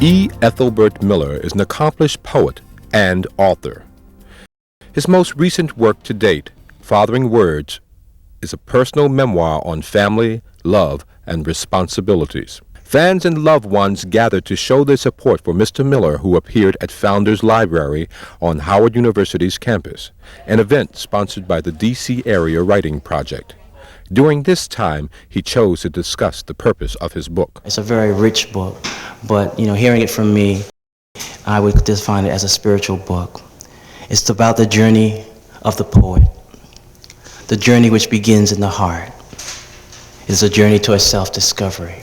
Ethelbert Miller is an accomplished poet and author. His most recent work to date, Fathering Words, is a personal memoir on family, love, and responsibilities. Fans and loved ones gathered to show their support for Mr. Miller, who appeared at Founders Library on Howard University's campus, an event sponsored by the D.C. Area Writing Project. During this time, he chose to discuss the purpose of his book. It's a very rich book, but hearing it from me, I would define it as a spiritual book. It's about the journey of the poet, the journey which begins in the heart. It's a journey towards self-discovery.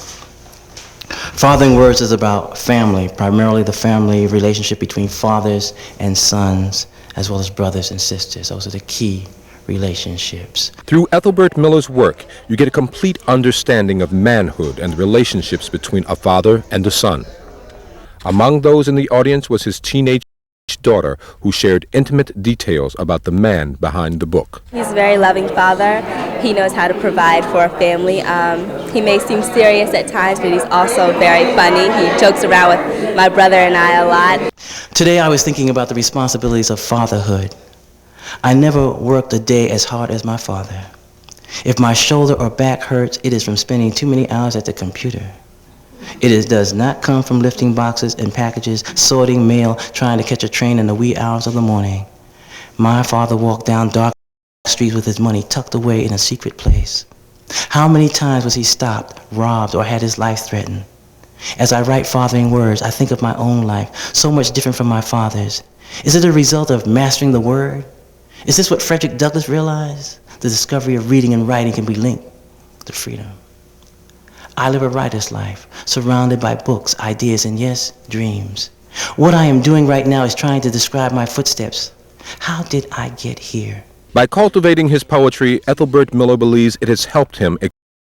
Fathering Words is about family, primarily the family relationship between fathers and sons, as well as brothers and sisters. Those are the key relationships. Through Ethelbert Miller's work, you get a complete understanding of manhood and relationships between a father and a son. Among those in the audience was his teenage daughter, who shared intimate details about the man behind the book. He's a very loving father. He knows how to provide for a family. He may seem serious at times, but he's also very funny. He jokes around with my brother and I a lot. Today I was thinking about the responsibilities of fatherhood. I never worked a day as hard as my father. If my shoulder or back hurts, it is from spending too many hours at the computer. Does not come from lifting boxes and packages, sorting mail, trying to catch a train in the wee hours of the morning. My father walked down dark streets with his money tucked away in a secret place. How many times was he stopped, robbed, or had his life threatened? As I write Fathering Words, I think of my own life, so much different from my father's. Is it a result of mastering the word? Is this what Frederick Douglass realized? The discovery of reading and writing can be linked to freedom. I live a writer's life, surrounded by books, ideas, and yes, dreams. What I am doing right now is trying to describe my footsteps. How did I get here? By cultivating his poetry, Ethelbert Miller believes it has helped him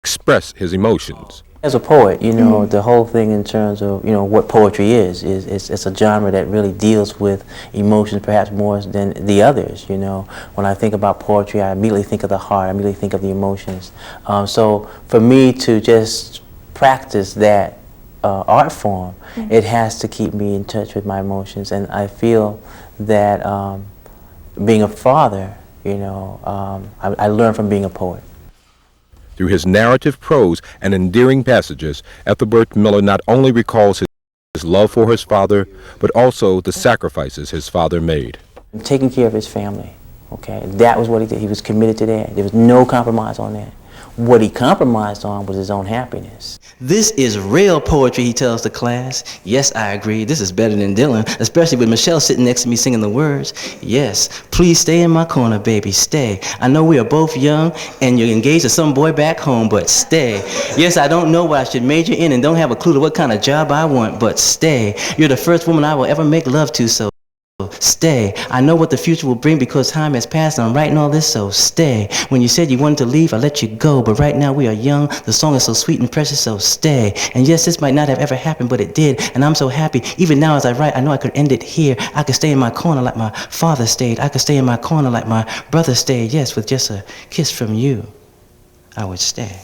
express his emotions. As a poet, the whole thing in terms of, what poetry is it's a genre that really deals with emotions perhaps more than the others, When I think about poetry, I immediately think of the heart, I immediately think of the emotions. So for me to just practice that art form, it has to keep me in touch with my emotions. And I feel that being a father, I learned from being a poet. Through his narrative prose and endearing passages, Ethelbert Miller not only recalls his love for his father, but also the sacrifices his father made. Taking care of his family, okay? That was what he did. He was committed to that. There was no compromise on that. What he compromised on was his own happiness. This is real poetry, he tells the class. Yes, I agree. This is better than Dylan, especially with Michelle sitting next to me singing the words. Yes, please stay in my corner, baby, stay. I know we are both young and you're engaged to some boy back home, but stay. Yes, I don't know what I should major in and don't have a clue to what kind of job I want, but stay. You're the first woman I will ever make love to, so stay. I know what the future will bring because time has passed and I'm writing all this, so stay. When you said you wanted to leave, I let you go, but right now we are young. The song is so sweet and precious, so stay. And yes, this might not have ever happened, but it did, and I'm so happy. Even now as I write, I know I could end it here. I could stay in my corner like my father stayed. I could stay in my corner like my brother stayed. Yes, with just a kiss from you, I would stay.